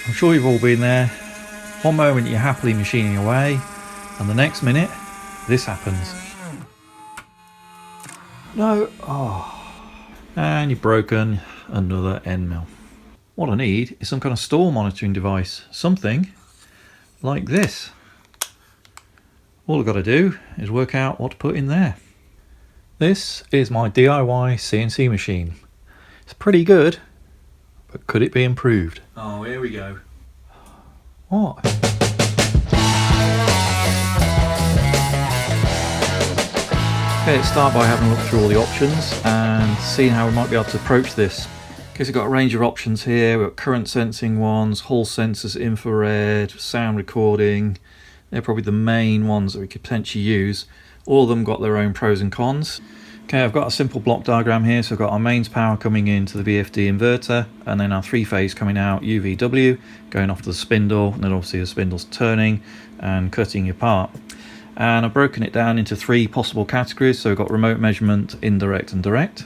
I'm sure you've all been there. One moment you're happily machining away, and the next minute, this happens. No, and you've broken another end mill. What I need is some kind of store monitoring device, something like this. All I've got to do is work out what to put in there. This is my DIY CNC machine. It's pretty good, but could it be improved? Oh, here we go. What? Okay, let's start by having a look through all the options and seeing how we might be able to approach this. Okay, so we've got a range of options here. We've got current sensing ones, Hall sensors, infrared, sound recording. They're probably the main ones that we could potentially use. All of them got their own pros and cons. Okay, I've got a simple block diagram here. So I've got our mains power coming into the VFD inverter, and then our three-phase coming out UVW, going off to the spindle, and then obviously the spindle's turning and cutting apart. And I've broken it down into three possible categories. So we've got remote measurement, indirect and direct.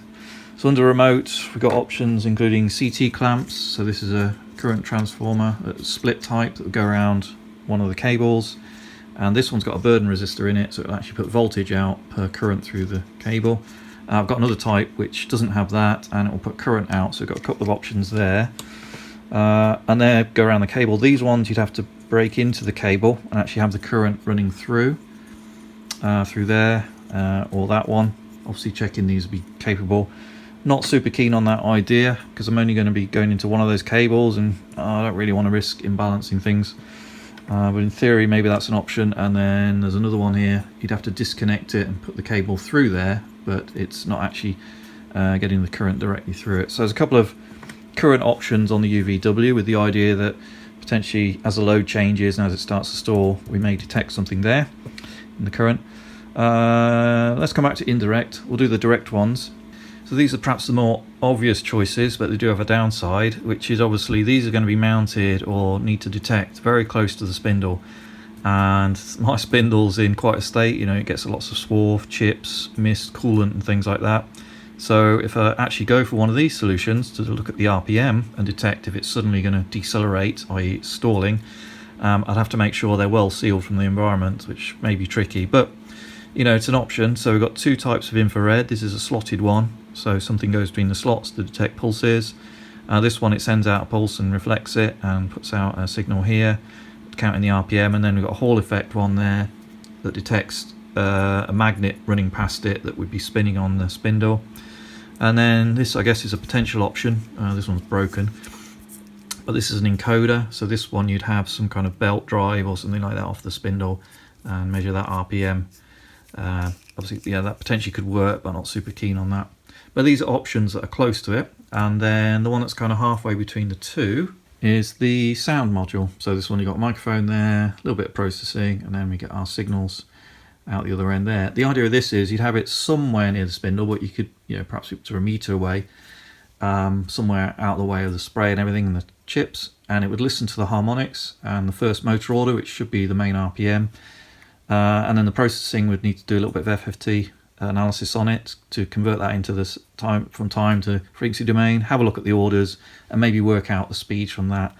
So under remote, we've got options including CT clamps. So this is a current transformer, a split type that will go around one of the cables. And this one's got a burden resistor in it, so it'll actually put voltage out per current through the cable. I've got another type which doesn't have that, and it will put current out, so we've got a couple of options there. And they go around the cable. These ones you'd have to break into the cable and actually have the current running through there, or that one. Obviously checking these will be capable. Not super keen on that idea, because I'm only going to be going into one of those cables, and I don't really want to risk imbalancing things. But in theory, maybe that's an option. And then there's another one here. You'd have to disconnect it and put the cable through there, but it's not actually getting the current directly through it. So there's a couple of current options on the UVW, with the idea that potentially as the load changes and as it starts to stall, we may detect something there in the current. Let's come back to indirect. We'll do the direct ones. So these are perhaps the more obvious choices, but they do have a downside, which is obviously these are going to be mounted or need to detect very close to the spindle. And my spindle's in quite a state, it gets lots of swarf, chips, mist, coolant and things like that. So if I actually go for one of these solutions to look at the RPM and detect if it's suddenly going to decelerate, i.e. it's stalling, I'd have to make sure they're well sealed from the environment, which may be tricky, but it's an option. So we've got two types of infrared. This is a slotted one, so something goes between the slots to detect pulses. This one, it sends out a pulse and reflects it and puts out a signal here, counting the RPM. And then we've got a Hall effect one there that detects a magnet running past it that would be spinning on the spindle. And then this, I guess, is a potential option. This one's broken, but this is an encoder. So this one, you'd have some kind of belt drive or something like that off the spindle and measure that RPM. Obviously, yeah, that potentially could work, but I'm not super keen on that. But these are options that are close to it. And then the one that's kind of halfway between the two is the sound module. So this one, you've got a microphone there, a little bit of processing, and then we get our signals out the other end there. The idea of this is you'd have it somewhere near the spindle, but you could, perhaps up to a meter away, somewhere out of the way of the spray and everything and the chips, and it would listen to the harmonics and the first motor order, which should be the main RPM. And then the processing would need to do a little bit of FFT analysis on it to convert that into this time to frequency domain, have a look at the orders and maybe work out the speed from that.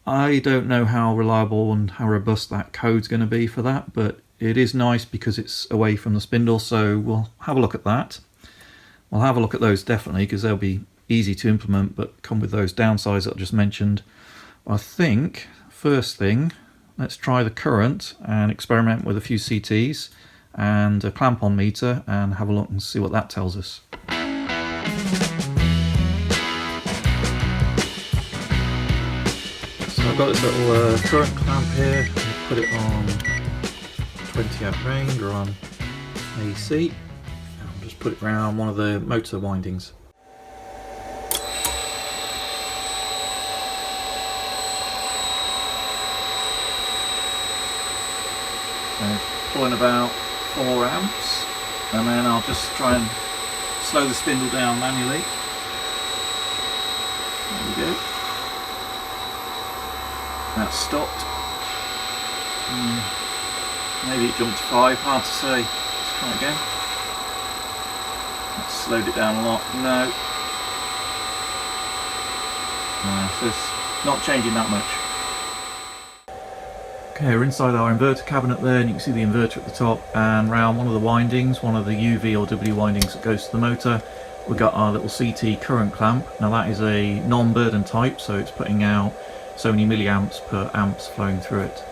I don't know how reliable and how robust that code's going to be for that, but it is nice because it's away from the spindle, so we'll have a look at that. We'll have a look at those definitely, because they'll be easy to implement but come with those downsides that I just mentioned. I think first thing, let's try the current and experiment with a few CTs and a clamp-on meter and have a look and see what that tells us. So I've got this little current clamp here. Put it on 20 amp range or on AC. I'll just put it around one of the motor windings. So pulling about 4 amps, and then I'll just try and slow the spindle down manually. There we go. That's stopped. Maybe it jumped to 5, hard to say. Let's try again. That's slowed it down a lot. No. So it's not changing that much. Okay, we're inside our inverter cabinet there, and you can see the inverter at the top, and round one of the windings, one of the UV or W windings that goes to the motor, we've got our little CT current clamp. Now that is a non-burden type, so it's putting out so many milliamps per amps flowing through it.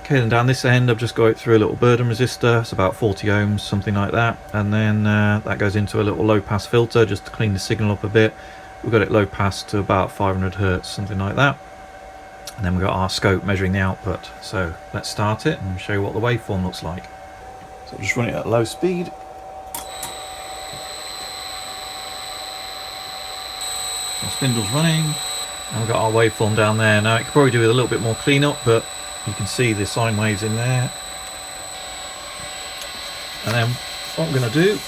Okay, and down this end I've just got it through a little burden resistor, it's about 40 ohms, something like that, and then that goes into a little low pass filter just to clean the signal up a bit. We've got it low pass to about 500 Hertz, something like that. And then we've got our scope measuring the output. So let's start it and show you what the waveform looks like. So I'll just run it at low speed. So the spindle's running, and we've got our waveform down there. Now it could probably do with a little bit more cleanup, but you can see the sine waves in there. And then what I'm going to do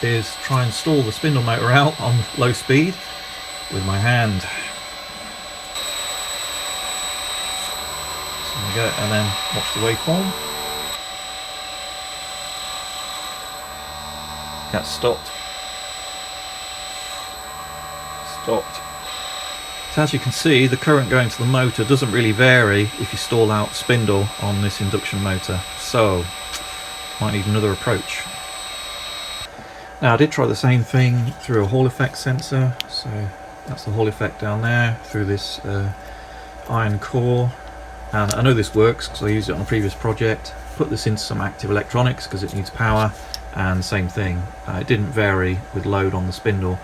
is try and stall the spindle motor out on low speed with my hand. There we go, and then watch the waveform. That's stopped. Stopped. So as you can see, the current going to the motor doesn't really vary if you stall out spindle on this induction motor. So, might need another approach. Now I did try the same thing through a Hall effect sensor. So that's the Hall effect down there through this iron core. And I know this works because I used it on a previous project. Put this into some active electronics because it needs power, and same thing. It didn't vary with load on the spindle.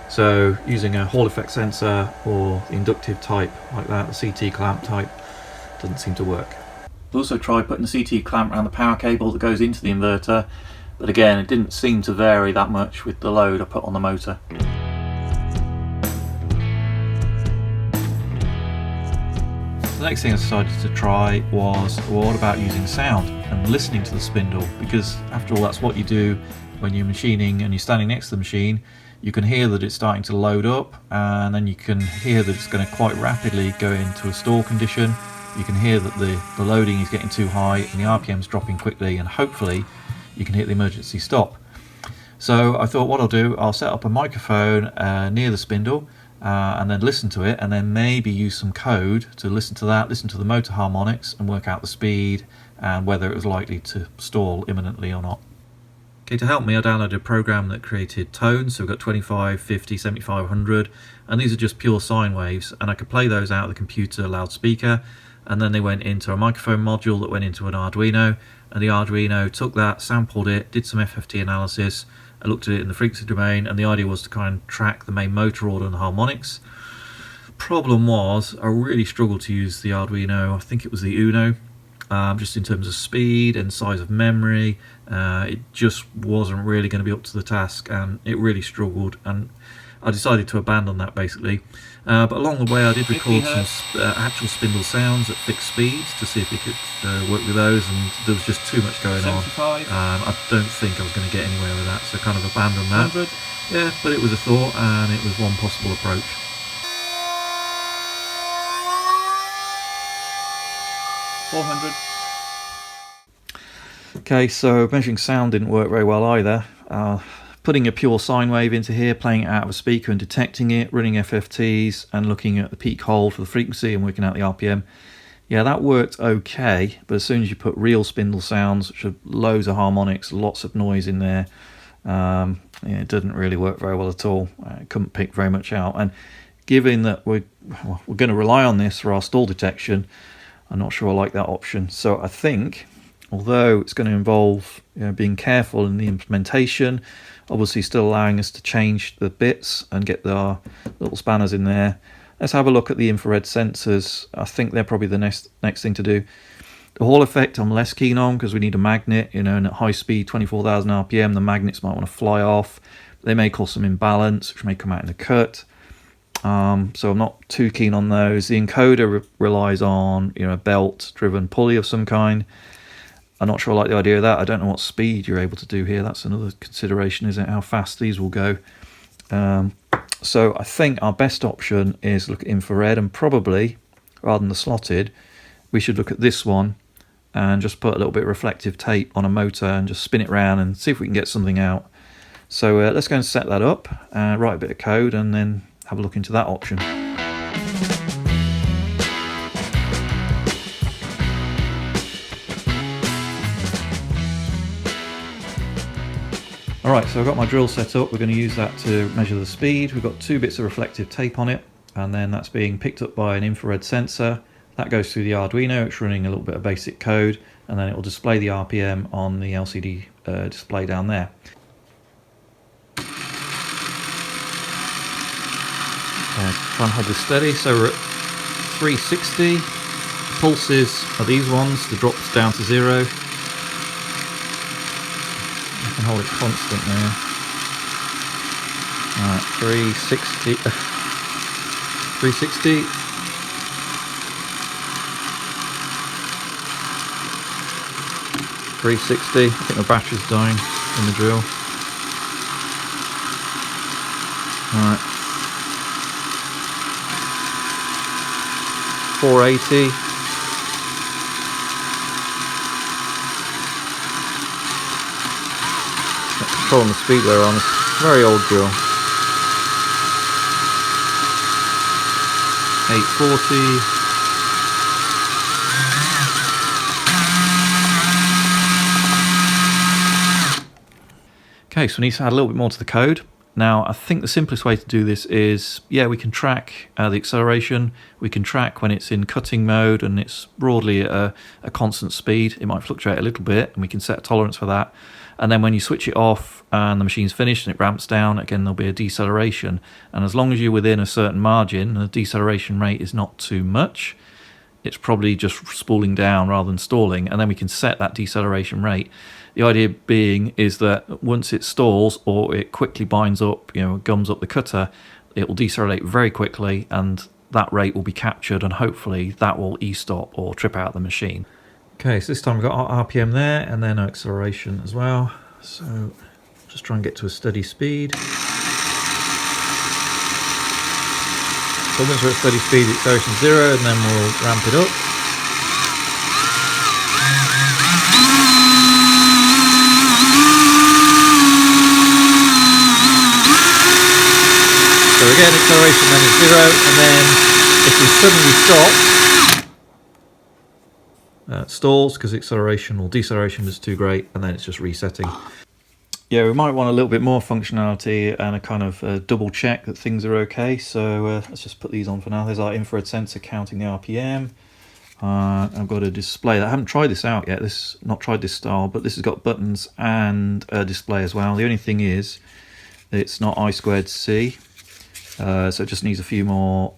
So using a Hall effect sensor or the inductive type like that, the CT clamp type, doesn't seem to work. I also tried putting the CT clamp around the power cable that goes into the inverter, but again it didn't seem to vary that much with the load I put on the motor. The next thing I decided to try was, well, what about using sound and listening to the spindle, because after all that's what you do when you're machining and you're standing next to the machine. You can hear that it's starting to load up, and then you can hear that it's going to quite rapidly go into a stall condition. You can hear that the loading is getting too high and the RPM's dropping quickly, and hopefully you can hit the emergency stop. So I thought what I'll do, I'll set up a microphone near the spindle and then listen to it, and then maybe use some code to listen to that, listen to the motor harmonics and work out the speed and whether it was likely to stall imminently or not. Okay, to help me I downloaded a program that created tones, so we've got 25, 50, 75, 100, and these are just pure sine waves, and I could play those out of the computer loudspeaker, and then they went into a microphone module that went into an Arduino, and the Arduino took that, sampled it, did some FFT analysis, I looked at it in the frequency domain, and the idea was to kind of track the main motor order and the harmonics. Problem was, I really struggled to use the Arduino. I think it was the Uno, just in terms of speed and size of memory. It just wasn't really going to be up to the task, and it really struggled, and I decided to abandon that basically. But along the way I did record some actual spindle sounds at fixed speeds to see if we could work with those, and there was just too much going on. I don't think I was going to get anywhere with that, so I kind of abandoned that. 100. Yeah, but it was a thought, and it was one possible approach. Okay, so measuring sound didn't work very well either. Putting a pure sine wave into here, playing it out of a speaker and detecting it, running FFTs and looking at the peak hold for the frequency and working out the RPM. Yeah, that worked okay, but as soon as you put real spindle sounds, which have loads of harmonics, lots of noise in there, yeah, it didn't really work very well at all. I couldn't pick very much out. And given that we're going to rely on this for our stall detection, I'm not sure I like that option. So I think, although it's going to involve being careful in the implementation, obviously still allowing us to change the bits and get the little spanners in there, let's have a look at the infrared sensors. I think they're probably the next thing to do. The Hall effect I'm less keen on because we need a magnet, and at high speed, 24,000 RPM, the magnets might want to fly off. They may cause some imbalance, which may come out in a cut. So I'm not too keen on those. The encoder relies on a belt-driven pulley of some kind. I'm not sure I like the idea of that. I don't know what speed you're able to do here. That's another consideration, isn't it? How fast these will go. So I think our best option is look at infrared, and probably, rather than the slotted, we should look at this one and just put a little bit of reflective tape on a motor and just spin it around and see if we can get something out. So let's go and set that up, write a bit of code, and then have a look into that option. Alright, so I've got my drill set up. We're going to use that to measure the speed. We've got 2 bits of reflective tape on it, and then that's being picked up by an infrared sensor. That goes through the Arduino. It's running a little bit of basic code, and then it will display the RPM on the LCD display down there. Try and hold this steady. So we're at 360. Pulses are these ones. The drop's down to 0. I can hold it constant now. Alright, 360. 360. 360. I think the battery's dying in the drill. Alright. 480. Controlling the speed we're on. It's a very old drill. 840. Okay, so we need to add a little bit more to the code. Now, I think the simplest way to do this is, yeah, we can track the acceleration. We can track when it's in cutting mode and it's broadly at a constant speed. It might fluctuate a little bit, and we can set a tolerance for that. And then when you switch it off and the machine's finished and it ramps down, again, there'll be a deceleration. And as long as you're within a certain margin, the deceleration rate is not too much. It's probably just spooling down rather than stalling, and then we can set that deceleration rate. The idea being is that once it stalls or it quickly binds up, gums up the cutter, it will decelerate very quickly, and that rate will be captured, and hopefully that will e-stop or trip out the machine. Okay, so this time we've got our RPM there and then our acceleration as well. So just try and get to a steady speed. So once we're at steady speed, the acceleration is 0, and then we'll ramp it up. So again, acceleration then is 0, and then if we suddenly stop, it stalls because acceleration or deceleration is too great, and then it's just resetting. Yeah, we might want a little bit more functionality and a kind of double check that things are okay. So let's just put these on for now. There's our infrared sensor counting the RPM. I've got a display. I haven't tried this out yet. Not tried this style, but this has got buttons and a display as well. The only thing is, it's not I2C, so it just needs a few more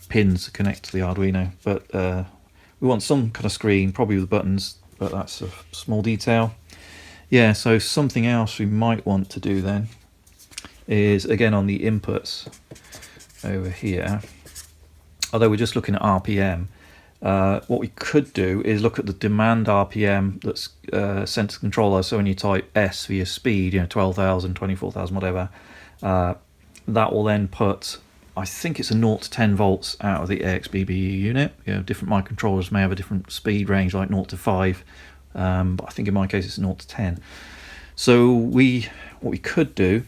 pins to connect to the Arduino. But we want some kind of screen, probably with buttons, but that's a small detail. Yeah, so something else we might want to do then is, again, on the inputs over here, although we're just looking at RPM, what we could do is look at the demand RPM that's sent to the controller. So when you type S for your speed, 12,000, 24,000, whatever, that will then put, I think it's a 0 to 10 volts out of the AXBBE unit. Different microcontrollers may have a different speed range, like 0 to 5. But I think in my case it's 0 to 10. So what we could do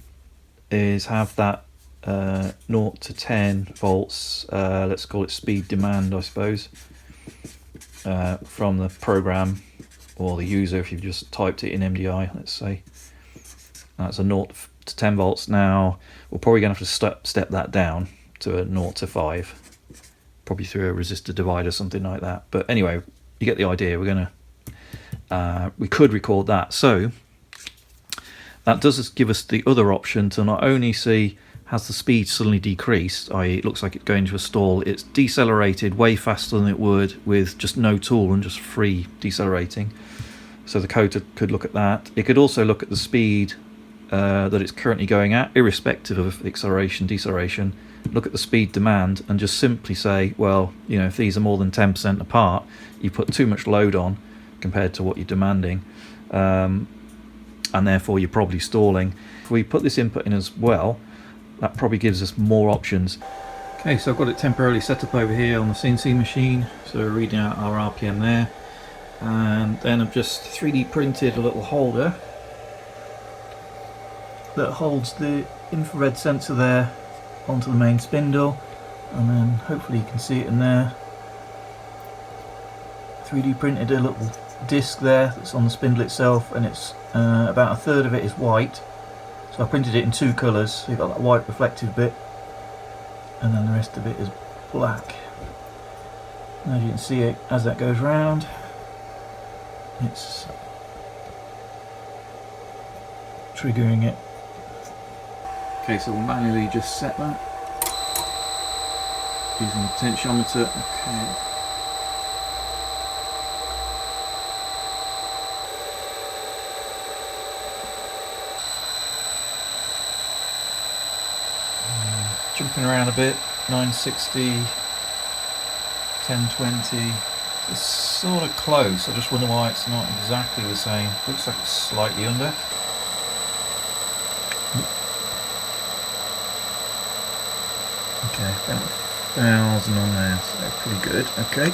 is have that 0 to 10 volts, let's call it speed demand, I suppose, from the program or the user. If you've just typed it in MDI, let's say that's a 0 to 10 volts. Now we're probably going to have to step that down to a 0 to 5, probably through a resistor divider, something like that. But anyway, you get the idea. We could record that. So that does give us the other option to not only see has the speed suddenly decreased, i.e. it looks like it's going to a stall, it's decelerated way faster than it would with just no tool and just free decelerating. So the code could look at that. It could also look at the speed that it's currently going at, irrespective of acceleration, deceleration, look at the speed demand and just simply say, well, if these are more than 10% apart, you put too much load on compared to what you're demanding, and therefore you're probably stalling. If we put this input in as well, that probably gives us more options. Okay, so I've got it temporarily set up over here on the CNC machine, so we're reading out our RPM there, and then I've just 3D printed a little holder that holds the infrared sensor there onto the main spindle, and then hopefully you can see it in there. 3D printed a little disc there that's on the spindle itself, and it's about a third of it is white So I printed it in 2 colours, so you've got that white reflective bit and then the rest of it is black. And as you can see, as that goes round, it's triggering it. Okay, so we'll manually just set that using the potentiometer. Okay. Jumping around a bit, 960, 1020. It's sort of close. I just wonder why it's not exactly the same. Looks like it's slightly under. Okay, about 1,000 on there, so they're pretty good. Okay.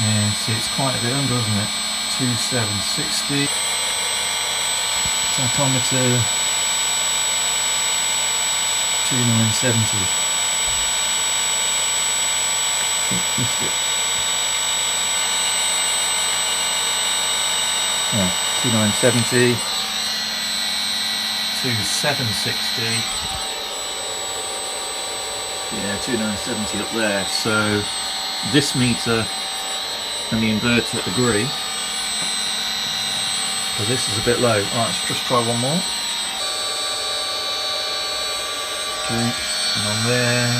And see, it's quite a bit under, isn't it? 2760. Tachometer 2970. Oh, missed it. Oh, 2970. 2760. Yeah, 2970 up there. So this meter and the inverter agree. So this is a bit low. Alright, let's just try one more. Okay, and on there.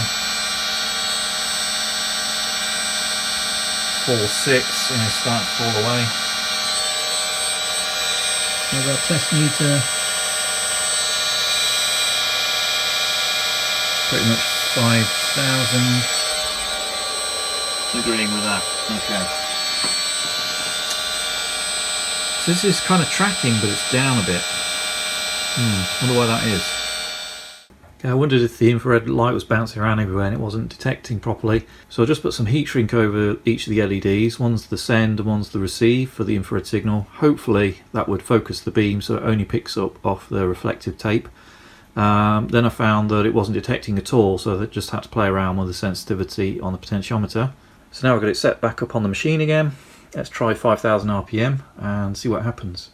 4.6, and it's starting to fall away. Here's our test meter. Pretty much 5,000. Agreeing with that. Okay. So this is kind of tracking, but it's down a bit. Wonder why that is. Okay, I wondered if the infrared light was bouncing around everywhere and it wasn't detecting properly. So I just put some heat shrink over each of the LEDs. One's the send and one's the receive for the infrared signal. Hopefully that would focus the beam so it only picks up off the reflective tape. Then I found that it wasn't detecting at all, so I just had to play around with the sensitivity on the potentiometer. So now I've got it set back up on the machine again. Let's try 5,000 RPM and see what happens.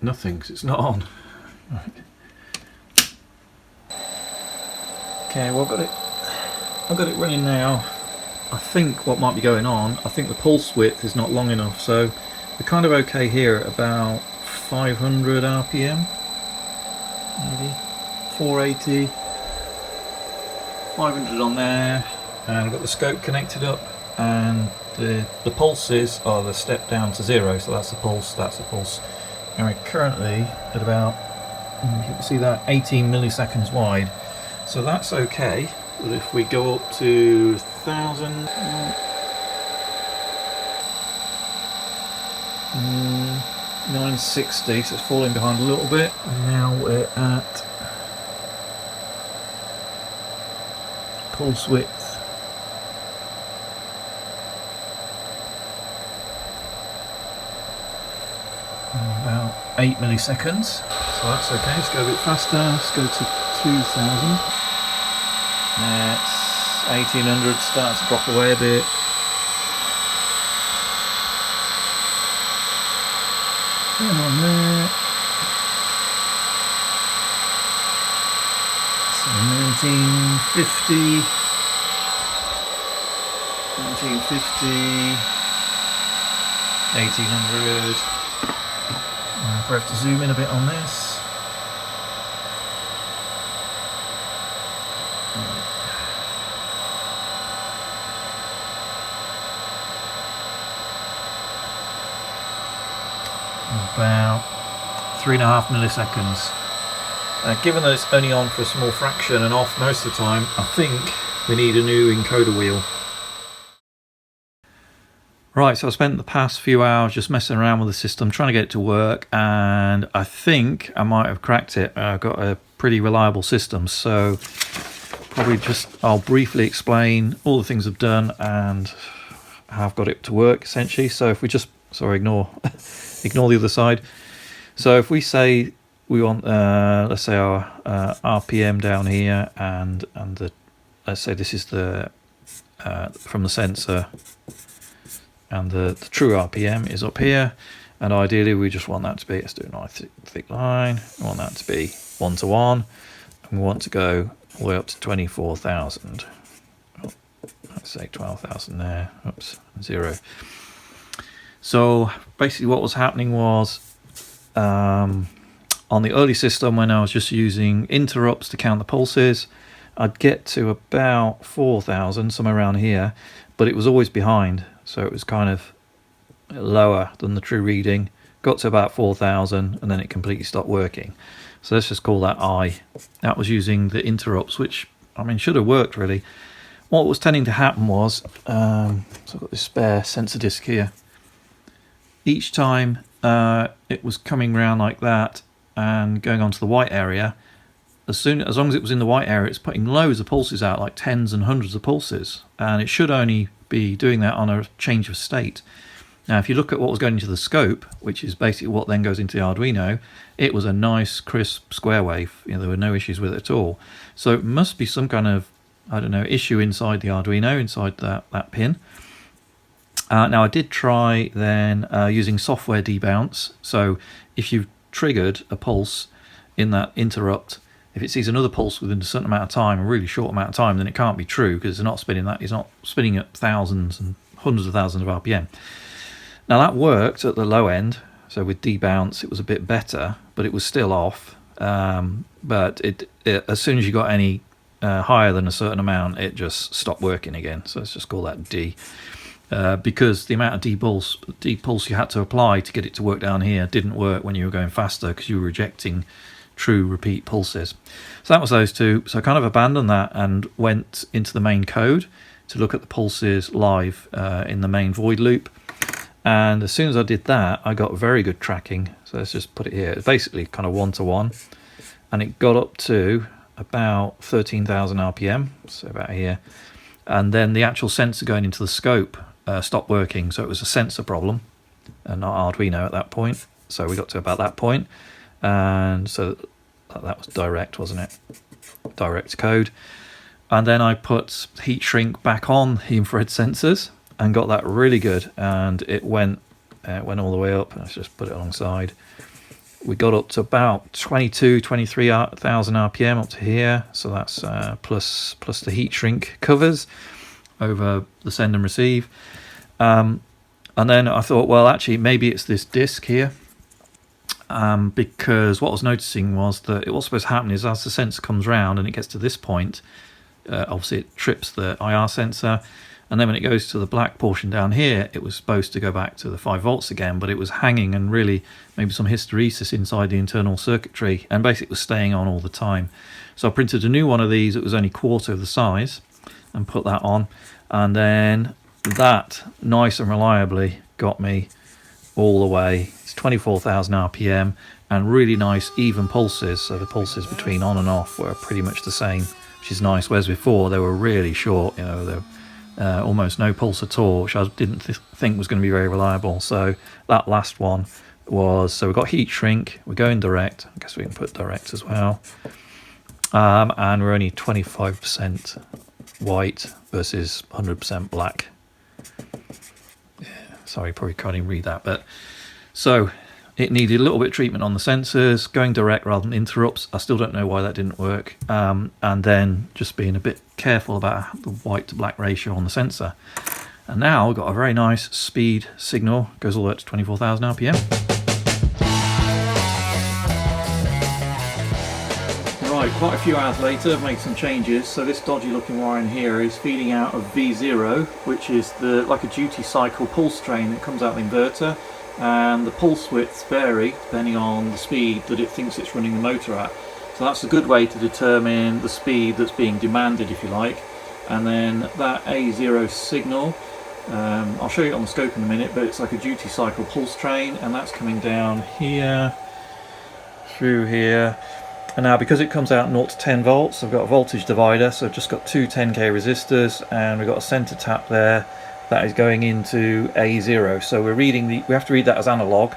Nothing, 'cause it's not on. Right. Okay, well I've got it running now. I think what might be going on, I think the pulse width is not long enough, so we're kind of okay here at about 500 RPM, maybe 480, 500 on there, and I've got the scope connected up, and the pulses are the step down to 0, so that's the pulse, that's the pulse. And we're currently at about, you can see that, 18 milliseconds wide. So that's okay, but if we go up to 1,000, 960, so it's falling behind a little bit. And now we're at pulse width. About 8 milliseconds, so that's okay. Let's go a bit faster. Let's go to 2,000. That's 1,800, starts to drop away a bit. And on there. So 1950. 1950. 1,800. If I have to zoom in a bit on this. About 3.5 milliseconds. Given that it's only on for a small fraction and off most of the time, I think we need a new encoder wheel. Right, so I spent the past few hours just messing around with the system, trying to get it to work, and I think I might have cracked it. I've got a pretty reliable system, so I'll briefly explain all the things I've done and how I've got it to work, essentially. So if we just, ignore the other side. So if we say we want, let's say our RPM down here, and let's say this is the from the sensor, and the true RPM is up here. And ideally we just want that to be, let's do a nice thick line, we want that to be 1 to 1, and we want to go all the way up to 24,000. Oh, let's say 12,000 there, oops, 0. So basically what was happening was, on the early system, when I was just using interrupts to count the pulses, I'd get to about 4,000, somewhere around here, but it was always behind, so it was kind of lower than the true reading. Got to about 4,000 and then it completely stopped working. So let's just call that I. That was using the interrupts, which I mean should have worked really. What was tending to happen was, so I've got this spare sensor disc here. Each time it was coming around like that and going onto the white area, as long as it was in the white area, it's putting loads of pulses out, like tens and hundreds of pulses, and it should only be doing that on a change of state. Now, if you look at what was going into the scope, which is basically what then goes into the Arduino, it was a nice, crisp square wave. You know, there were no issues with it at all. So it must be some kind of, I don't know, issue inside the Arduino, inside that pin. Now, I did try then using software debounce. So if you've triggered a pulse in that interrupt, if it sees another pulse within a certain amount of time, a really short amount of time, then it can't be true because it's not spinning that. It's not spinning at thousands and hundreds of thousands of RPM. Now that worked at the low end, so with debounce it was a bit better, but it was still off. But it as soon as you got any higher than a certain amount, it just stopped working again. So let's just call that D. Because the amount of D-pulse you had to apply to get it to work down here didn't work when you were going faster because you were rejecting true repeat pulses. So that was those two. So I kind of abandoned that and went into the main code to look at the pulses live in the main void loop. And as soon as I did that, I got very good tracking. So let's just put it here. It's basically kind of 1 to 1. And it got up to about 13,000 RPM, so about here. And then the actual sensor going into the scope stopped working. So it was a sensor problem and not Arduino at that point. So we got to about that point. And so that was direct, wasn't it? Direct code. And then I put heat shrink back on the infrared sensors and got that really good, and it went all the way up. Let's just put it alongside. We got up to about 23,000 RPM up to here, so that's plus the heat shrink covers over the send and receive. And then I thought, well, actually, maybe it's this disc here, because what I was noticing was that what's supposed to happen is as the sensor comes round and it gets to this point, obviously it trips the IR sensor. And then when it goes to the black portion down here, it was supposed to go back to the 5 volts again, but it was hanging and really maybe some hysteresis inside the internal circuitry, and basically it was staying on all the time. So I printed a new one of these. It was only quarter of the size, and put that on. And then that nice and reliably got me all the way. It's 24,000 RPM and really nice even pulses. So the pulses between on and off were pretty much the same, which is nice. Whereas before they were really short, you know, they're almost no pulse at all, which I didn't think was going to be very reliable. So that last one was, so we've got heat shrink, we're going direct, I guess we can put direct as well, and we're only 25% white versus 100% black. Yeah, sorry, probably can't even read that, but so it needed a little bit of treatment on the sensors, going direct rather than interrupts. I still don't know why that didn't work. And then just being a bit careful about the white to black ratio on the sensor. And now we've got a very nice speed signal, goes all the way up to 24,000 RPM. Right, quite a few hours later, I've made some changes. So this dodgy looking wire in here is feeding out of V0, which is like a duty cycle pulse train that comes out the inverter. And the pulse widths vary depending on the speed that it thinks it's running the motor at. So that's a good way to determine the speed that's being demanded, if you like. And then that A0 signal, I'll show you it on the scope in a minute, but it's like a duty cycle pulse train, and that's coming down here, through here. And now because it comes out 0 to 10 volts, I've got a voltage divider, so I've just got two 10k resistors, and we've got a center tap there. That is going into A0, so we have to read that as analog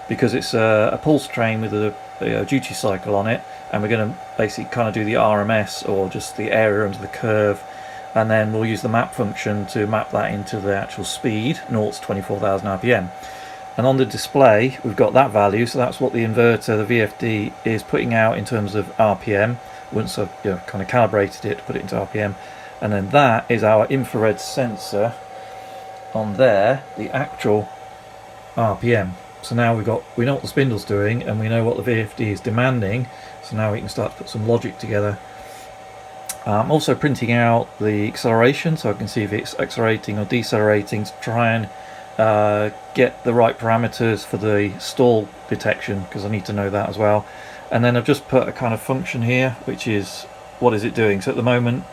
because it's a pulse train with a duty cycle on it, and we're going to basically kind of do the RMS, or just the area under the curve, and then we'll use the map function to map that into the actual speed, 0 to 24,000 RPM. And on the display we've got that value, so that's what the inverter, the VFD, is putting out in terms of RPM once I've kind of calibrated it to put it into RPM. And then that is our infrared sensor on there, the actual RPM. So now we know what the spindle's doing and we know what the VFD is demanding, so now we can start to put some logic together. I'm also printing out the acceleration so I can see if it's accelerating or decelerating to try and get the right parameters for the stall detection, because I need to know that as well. And then I've just put a kind of function here which is what is it doing. So at the moment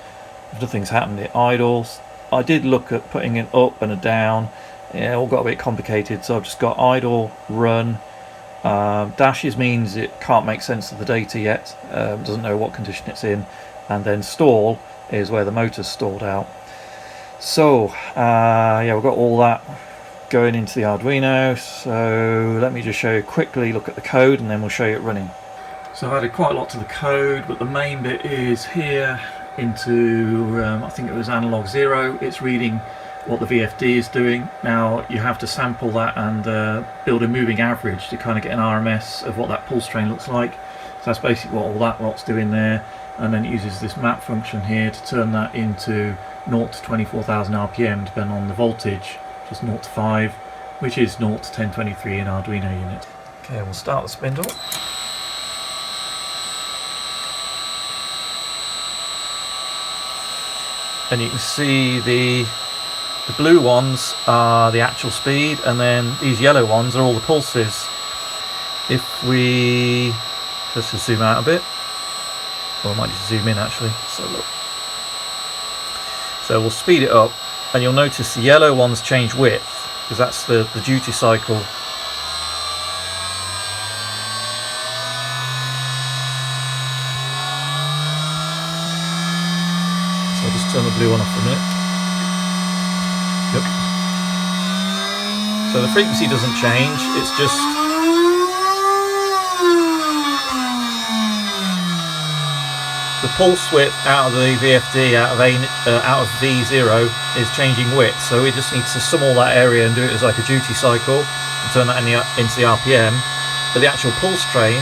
nothing's happened, it idles. I did look at putting it up and a down, it all got a bit complicated, so I've just got idle, run. Dashes means it can't make sense of the data yet, doesn't know what condition it's in, and then stall is where the motor's stalled out. So yeah, we've got all that going into the Arduino, so let me just show you quickly, look at the code, and then we'll show you it running. So I've added quite a lot to the code, but the main bit is here into I think it was analog 0. It's reading what the VFD is doing. Now you have to sample that and build a moving average to kind of get an RMS of what that pulse train looks like. So that's basically what all that lot's doing there, and then it uses this map function here to turn that into 0 to 24,000 RPM depending on the voltage, just 0 to 5, which is 0 to 1023 in Arduino unit. Okay, we'll start the spindle. And you can see the blue ones are the actual speed, and then these yellow ones are all the pulses. If we let's just zoom out a bit, or I might just zoom in actually. So look, so we'll speed it up, and you'll notice the yellow ones change width because that's the duty cycle. So I'll just turn the blue one off for a minute. Yep. So the frequency doesn't change, it's just the pulse width out of the VFD, out of V0, is changing width. So we just need to sum all that area and do it as like a duty cycle and turn that into the RPM. But the actual pulse train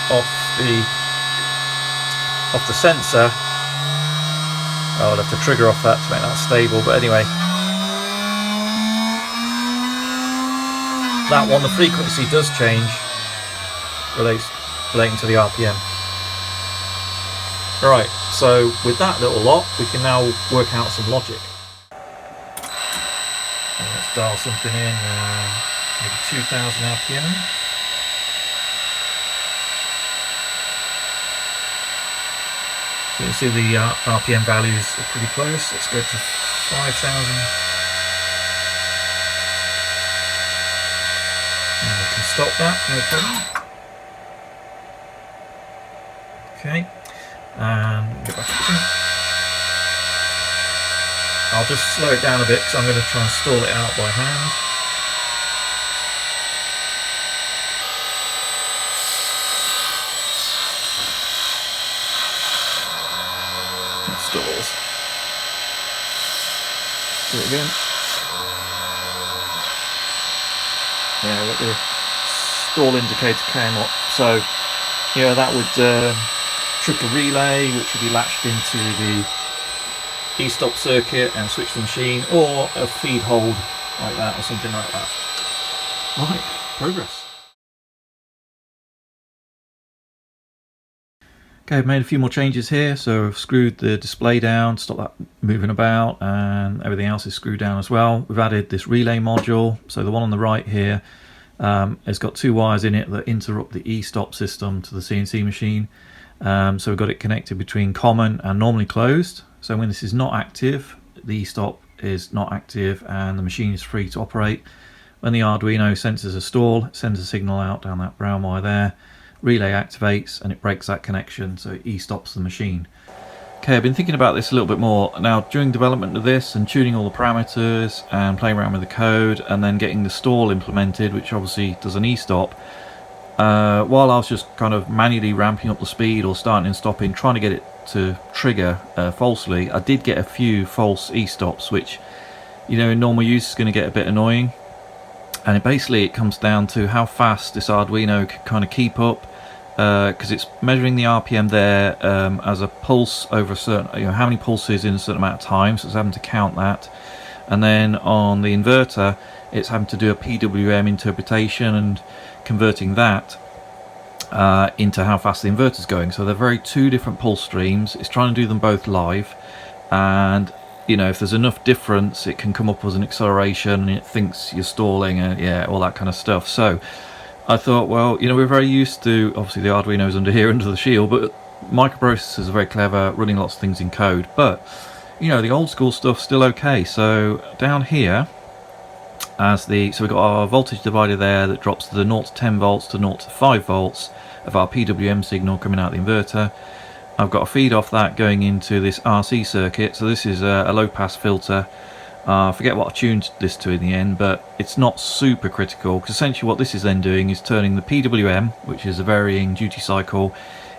off the sensor, I'll have to trigger off that to make that stable, but anyway. That one, the frequency does change, relating to the RPM. Right, so with that little lot, we can now work out some logic. And let's dial something in, maybe 2000 RPM. So you see the RPM values are pretty close. Let's go to 5000. And we can stop that, no problem. Okay, and get back up again. I'll just slow it down a bit because I'm going to try and stall it out by hand. Stalls. Do it again. Yeah, look, the stall indicator came up. So, yeah, that would trip a relay, which would be latched into the e-stop circuit and switch the machine, or a feed hold like that, or something like that. Right, progress. Okay, I've made a few more changes here, so I've screwed the display down, stop that moving about, and everything else is screwed down as well. We've added this relay module, so the one on the right here has got two wires in it that interrupt the e-stop system to the CNC machine. So we've got it connected between common and normally closed, so when this is not active, the e-stop is not active and the machine is free to operate. When the Arduino senses a stall, it sends a signal out down that brown wire there. Relay activates and it breaks that connection, so it e-stops the machine. Okay, I've been thinking about this a little bit more. Now, during development of this and tuning all the parameters and playing around with the code and then getting the stall implemented, which obviously does an e-stop, while I was just kind of manually ramping up the speed or starting and stopping, trying to get it to trigger falsely, I did get a few false e-stops, which, you know, in normal use is going to get a bit annoying. And it comes down to how fast this Arduino can kind of keep up, because it's measuring the RPM there as a pulse over a certain, you know, how many pulses in a certain amount of time, so it's having to count that. And then on the inverter, it's having to do a PWM interpretation and converting that into how fast the inverter's going. So they're two different pulse streams. It's trying to do them both live, and you know, if there's enough difference, it can come up as an acceleration and it thinks you're stalling, and yeah, all that kind of stuff. So I thought, well, you know, we're very used to, obviously the Arduino's under here, under the shield, but microprocessors are very clever, running lots of things in code. But you know, the old school stuff's still okay. So down here, so we've got our voltage divider there that drops the 0 to 10 volts to 0 to 5 volts of our PWM signal coming out of the inverter. I've got a feed off that going into this RC circuit. So this is a low pass filter. I forget what I tuned this to in the end, but it's not super critical, because essentially what this is then doing is turning the PWM, which is a varying duty cycle,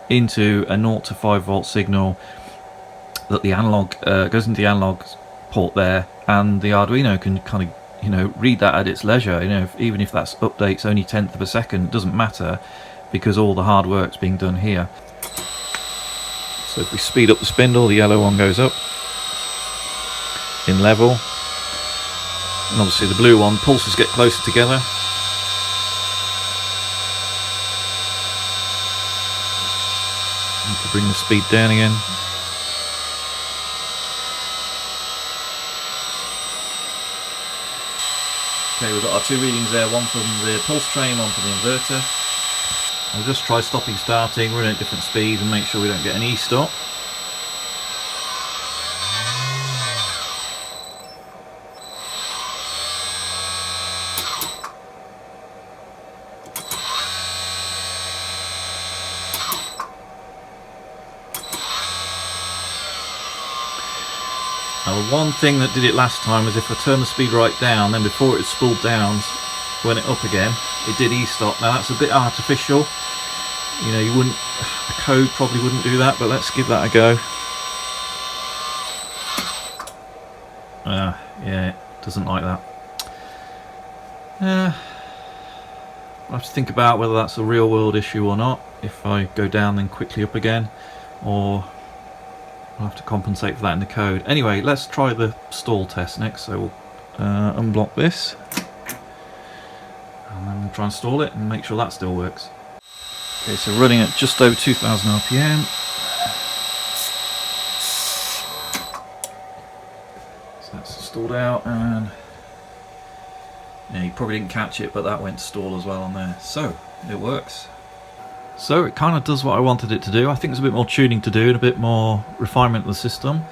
into a 0 to 5 volt signal that the analog goes into the analog port there, and the Arduino can kind of, you know, read that at its leisure. You know, even if that's updates only 1/10 of a second, it doesn't matter, because all the hard work's being done here. So if we speed up the spindle, the yellow one goes up in level, and obviously the blue one, pulses get closer together. You can bring the speed down again. Okay, we've got our two readings there, one from the pulse train, one from the inverter. We'll just try stopping, starting, run at different speeds and make sure we don't get an e-stop. Now, the one thing that did it last time was if I turned the speed right down, then before it spooled down, when it up again, it did e-stop. Now that's a bit artificial. You know, you wouldn't, the code probably wouldn't do that, but let's give that a go. Yeah, it doesn't like that. I'll have to think about whether that's a real world issue or not. If I go down then quickly up again, or I'll have to compensate for that in the code. Anyway, let's try the stall test next. So we'll unblock this, and then we'll try and stall it and make sure that still works. Okay, so running at just over 2000 RPM. So that's stalled out, and yeah, you probably didn't catch it, but that went to stall as well on there. So it works. So it kind of does what I wanted it to do. I think there's a bit more tuning to do and a bit more refinement of the system.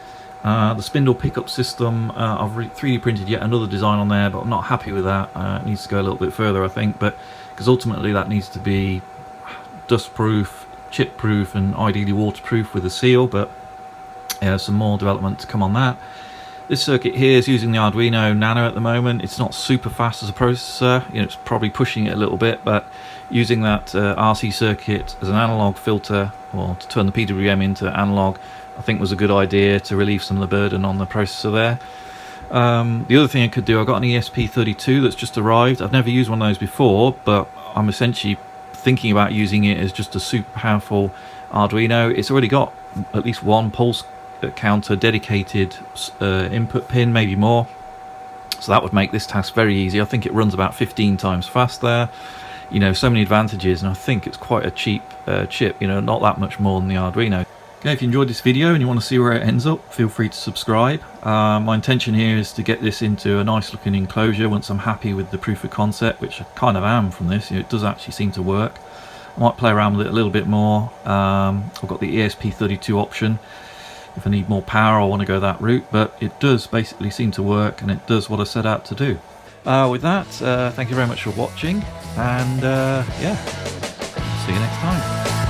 The spindle pickup system, I've 3D printed yet another design on there, but I'm not happy with that. It needs to go a little bit further, I think, but because ultimately that needs to be dust proof, chip proof, and ideally waterproof with a seal. But yeah, some more development to come on that. This circuit here is using the Arduino Nano at the moment. It's not super fast as a processor, you know, it's probably pushing it a little bit, but using that RC circuit as an analog filter, or to turn the PWM into analog, I think was a good idea to relieve some of the burden on the processor there. The other thing I could do, I've got an ESP32 that's just arrived. I've never used one of those before, but I'm essentially thinking about using it as just a super powerful Arduino. It's already got at least one pulse counter dedicated input pin, maybe more, so that would make this task very easy. I think it runs about 15 times faster, you know, so many advantages, and I think it's quite a cheap chip, you know, not that much more than the Arduino. Okay, if you enjoyed this video and you want to see where it ends up, feel free to subscribe. My intention here is to get this into a nice looking enclosure once I'm happy with the proof of concept, which I kind of am from this. You know, it does actually seem to work. I might play around with it a little bit more. I've got the ESP32 option if I need more power, I want to go that route, but it does basically seem to work, and it does what I set out to do. With that, thank you very much for watching, and yeah, see you next time.